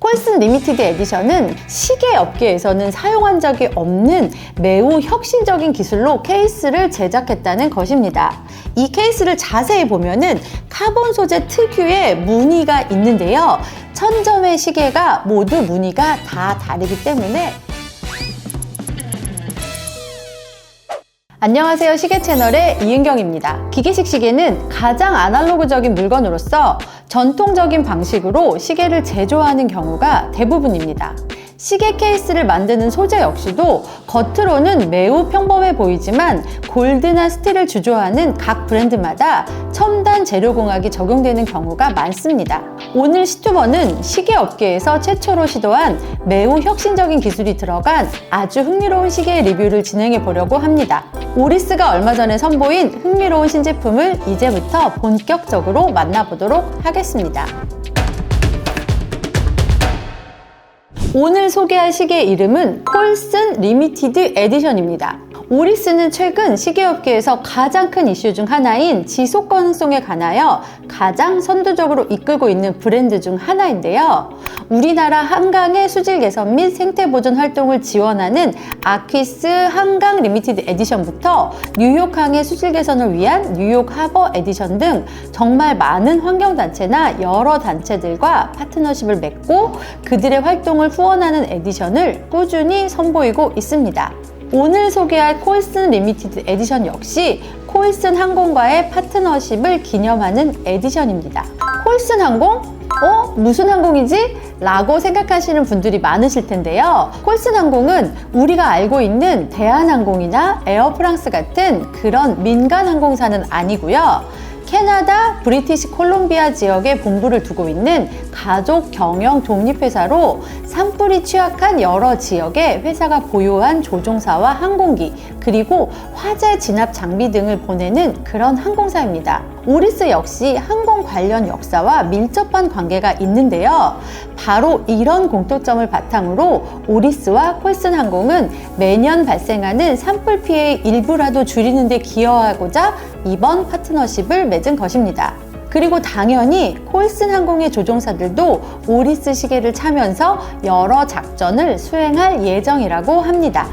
콜슨 리미티드 에디션은 시계 업계에서는 사용한 적이 없는 매우 혁신적인 기술로 케이스를 제작했다는 것입니다. 이 케이스를 자세히 보면은 카본 소재 특유의 무늬가 있는데요. 1000점의 시계가 모두 무늬가 다 다르기 때문에 안녕하세요. 시계 채널의 이은경입니다. 기계식 시계는 가장 아날로그적인 물건으로서 전통적인 방식으로 시계를 제조하는 경우가 대부분입니다. 시계 케이스를 만드는 소재 역시도 겉으로는 매우 평범해 보이지만 골드나 스틸을 주조하는 각 브랜드마다 첨단 재료공학이 적용되는 경우가 많습니다. 오늘 시투버는 시계 업계에서 최초로 시도한 매우 혁신적인 기술이 들어간 아주 흥미로운 시계 리뷰를 진행해 보려고 합니다. 오리스가 얼마 전에 선보인 흥미로운 신제품을 이제부터 본격적으로 만나보도록 하겠습니다. 오늘 소개할 시계의 이름은 콜슨 리미티드 에디션입니다. 오리스는 최근 시계업계에서 가장 큰 이슈 중 하나인 지속 가능성에 관하여 가장 선두적으로 이끌고 있는 브랜드 중 하나인데요. 우리나라 한강의 수질 개선 및 생태 보존 활동을 지원하는 아퀴스 한강 리미티드 에디션부터 뉴욕항의 수질 개선을 위한 뉴욕 하버 에디션 등 정말 많은 환경단체나 여러 단체들과 파트너십을 맺고 그들의 활동을 후원하는 에디션을 꾸준히 선보이고 있습니다. 오늘 소개할 콜슨 리미티드 에디션 역시 콜슨 항공과의 파트너십을 기념하는 에디션입니다. 콜슨 항공? 무슨 항공이지? 라고 생각하시는 분들이 많으실 텐데요. 콜슨 항공은 우리가 알고 있는 대한항공이나 에어프랑스 같은 그런 민간 항공사는 아니고요. 캐나다 브리티시 콜롬비아 지역에 본부를 두고 있는 가족 경영 독립회사로 산불이 취약한 여러 지역에 회사가 보유한 조종사와 항공기 그리고 화재 진압 장비 등을 보내는 그런 항공사입니다. 오리스 역시 항공 관련 역사와 밀접한 관계가 있는데요. 바로 이런 공통점을 바탕으로 오리스와 콜슨 항공은 매년 발생하는 산불 피해의 일부라도 줄이는 데 기여하고자 이번 파트너십을 맺은 것입니다. 그리고 당연히 콜슨 항공의 조종사들도 오리스 시계를 차면서 여러 작전을 수행할 예정이라고 합니다.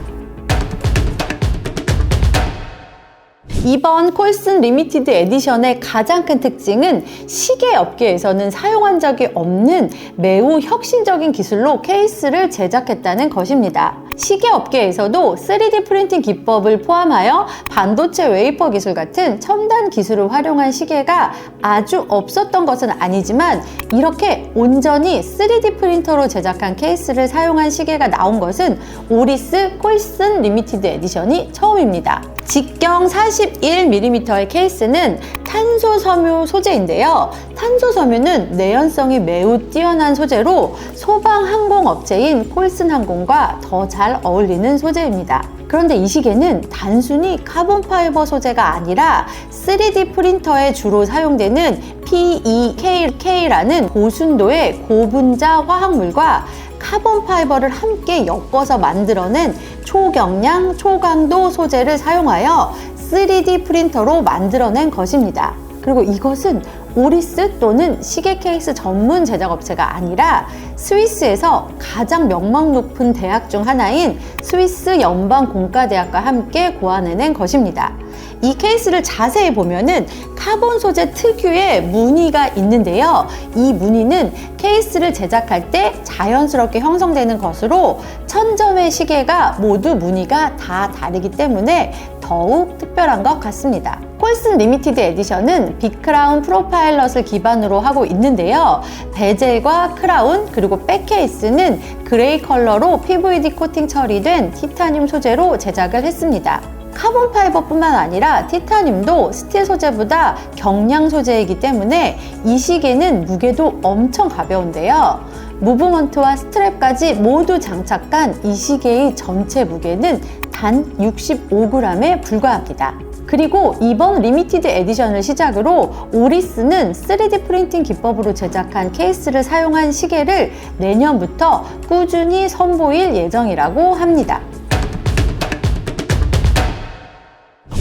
이번 콜슨 리미티드 에디션의 가장 큰 특징은 시계 업계에서는 사용한 적이 없는 매우 혁신적인 기술로 케이스를 제작했다는 것입니다. 시계 업계에서도 3D 프린팅 기법을 포함하여 반도체 웨이퍼 기술 같은 첨단 기술을 활용한 시계가 아주 없었던 것은 아니지만 이렇게 온전히 3D 프린터로 제작한 케이스를 사용한 시계가 나온 것은 오리스 콜슨 리미티드 에디션이 처음입니다. 직경 41mm의 케이스는 탄소 섬유 소재인데요. 탄소 섬유는 내연성이 매우 뛰어난 소재로 소방 항공 업체인 콜슨 항공과 더 잘 어울리는 소재입니다. 그런데 이 시계는 단순히 카본 파이버 소재가 아니라 3D 프린터에 주로 사용되는 PEK라는 고순도의 고분자 화학물과 카본 파이버를 함께 엮어서 만들어낸 초경량, 초강도 소재를 사용하여 3D 프린터로 만들어낸 것입니다. 그리고 이것은 오리스 또는 시계 케이스 전문 제작업체가 아니라 스위스에서 가장 명망 높은 대학 중 하나인 스위스 연방공과대학과 함께 고안해낸 것입니다. 이 케이스를 자세히 보면은 카본 소재 특유의 무늬가 있는데요. 이 무늬는 케이스를 제작할 때 자연스럽게 형성되는 것으로 1000점의 시계가 모두 무늬가 다 다르기 때문에 더욱 특별한 것 같습니다. 콜슨 리미티드 에디션은 빅크라운 프로파일럿을 기반으로 하고 있는데요. 베젤과 크라운 그리고 백 케이스는 그레이 컬러로 PVD 코팅 처리된 티타늄 소재로 제작을 했습니다. 카본 파이버뿐만 아니라 티타늄도 스틸 소재보다 경량 소재이기 때문에 이 시계는 무게도 엄청 가벼운데요. 무브먼트와 스트랩까지 모두 장착한 이 시계의 전체 무게는 단 65g에 불과합니다. 그리고 이번 리미티드 에디션을 시작으로 오리스는 3D 프린팅 기법으로 제작한 케이스를 사용한 시계를 내년부터 꾸준히 선보일 예정이라고 합니다.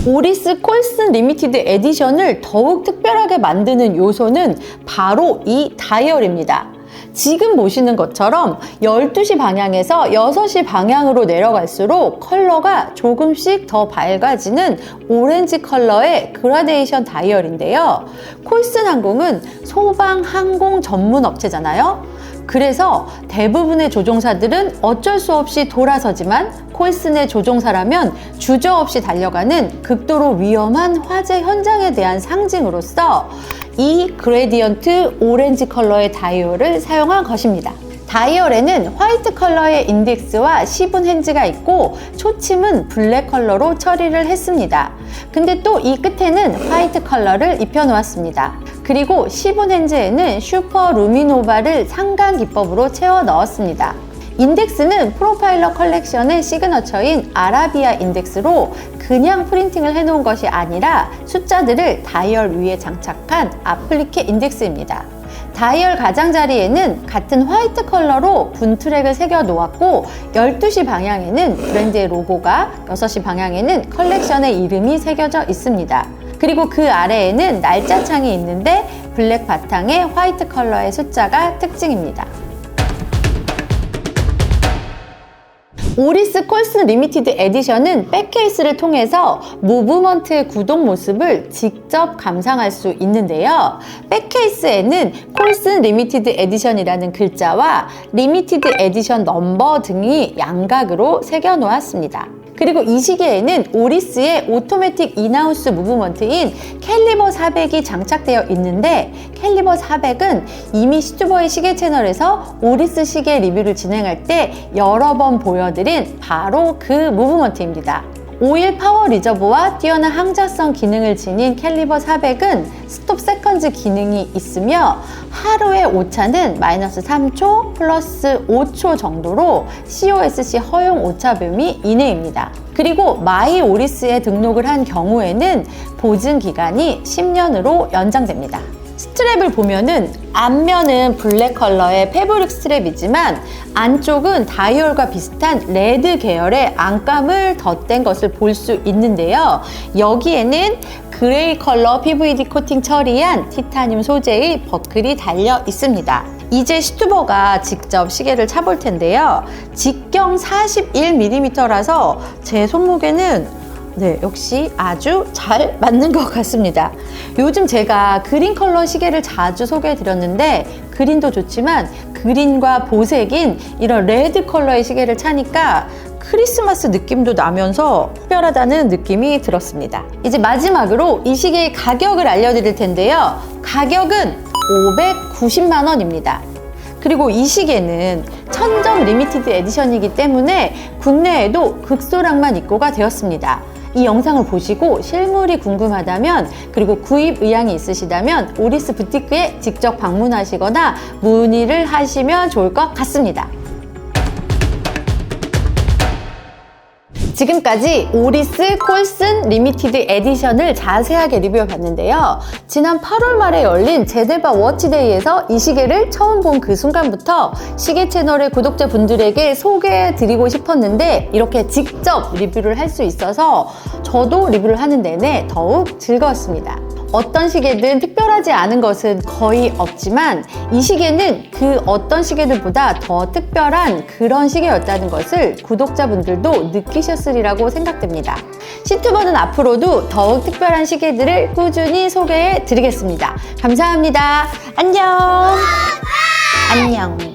오리스 콜슨 리미티드 에디션을 더욱 특별하게 만드는 요소는 바로 이 다이얼입니다. 지금 보시는 것처럼 12시 방향에서 6시 방향으로 내려갈수록 컬러가 조금씩 더 밝아지는 오렌지 컬러의 그라데이션 다이얼인데요. 콜슨 항공은 소방 항공 전문 업체잖아요. 그래서 대부분의 조종사들은 어쩔 수 없이 돌아서지만 콜슨의 조종사라면 주저없이 달려가는 극도로 위험한 화재 현장에 대한 상징으로서 이 그레디언트 오렌지 컬러의 다이얼을 사용한 것입니다. 다이얼에는 화이트 컬러의 인덱스와 시분 핸즈가 있고 초침은 블랙 컬러로 처리를 했습니다. 근데 또 이 끝에는 화이트 컬러를 입혀 놓았습니다. 그리고 시분 핸즈에는 슈퍼 루미노바를 상강 기법으로 채워 넣었습니다. 인덱스는 프로파일러 컬렉션의 시그너처인 아라비아 인덱스로 그냥 프린팅을 해놓은 것이 아니라 숫자들을 다이얼 위에 장착한 아플리케 인덱스입니다. 다이얼 가장자리에는 같은 화이트 컬러로 분트랙을 새겨 놓았고 12시 방향에는 브랜드의 로고가, 6시 방향에는 컬렉션의 이름이 새겨져 있습니다. 그리고 그 아래에는 날짜 창이 있는데 블랙 바탕에 화이트 컬러의 숫자가 특징입니다. 오리스 콜슨 리미티드 에디션은 백케이스를 통해서 무브먼트의 구동 모습을 직접 감상할 수 있는데요. 백케이스에는 콜슨 리미티드 에디션이라는 글자와 리미티드 에디션 넘버 등이 양각으로 새겨 놓았습니다. 그리고 이 시계에는 오리스의 오토매틱 인하우스 무브먼트인 캘리버 400이 장착되어 있는데 캘리버 400은 이미 시튜버의 시계 채널에서 오리스 시계 리뷰를 진행할 때 여러 번 보여드린 바로 그 무브먼트입니다. 오일 파워 리저브와 뛰어난 항자성 기능을 지닌 캘리버 400은 스톱 세컨즈 기능이 있으며 하루의 오차는 마이너스 3초 플러스 5초 정도로 COSC 허용 오차 범위 이내입니다. 그리고 마이 오리스에 등록을 한 경우에는 보증 기간이 10년으로 연장됩니다. 스트랩을 보면은 앞면은 블랙 컬러의 패브릭 스트랩이지만 안쪽은 다이얼과 비슷한 레드 계열의 안감을 덧댄 것을 볼 수 있는데요. 여기에는 그레이 컬러 PVD 코팅 처리한 티타늄 소재의 버클이 달려 있습니다. 이제 시튜버가 직접 시계를 차볼 텐데요. 직경 41mm라서 제 손목에는 역시 아주 잘 맞는 것 같습니다. 요즘 제가 그린 컬러 시계를 자주 소개해 드렸는데 그린도 좋지만 그린과 보색인 이런 레드 컬러의 시계를 차니까 크리스마스 느낌도 나면서 특별하다는 느낌이 들었습니다. 이제 마지막으로 이 시계의 가격을 알려드릴 텐데요. 가격은 590만 원입니다. 그리고 이 시계는 1000점 리미티드 에디션이기 때문에 국내에도 극소량만 입고가 되었습니다. 이 영상을 보시고 실물이 궁금하다면 그리고 구입 의향이 있으시다면 오리스 부티크에 직접 방문하시거나 문의를 하시면 좋을 것 같습니다. 지금까지 오리스 콜슨 리미티드 에디션을 자세하게 리뷰해 봤는데요. 지난 8월 말에 열린 제네바 워치데이에서 이 시계를 처음 본 그 순간부터 시계 채널의 구독자분들에게 소개해 드리고 싶었는데 이렇게 직접 리뷰를 할 수 있어서 저도 리뷰를 하는 내내 더욱 즐거웠습니다. 어떤 시계든 특별하지 않은 것은 거의 없지만 이 시계는 그 어떤 시계들보다 더 특별한 그런 시계였다는 것을 구독자분들도 느끼셨으리라고 생각됩니다. 시튜버는 앞으로도 더욱 특별한 시계들을 꾸준히 소개해 드리겠습니다. 감사합니다. 안녕. 안녕.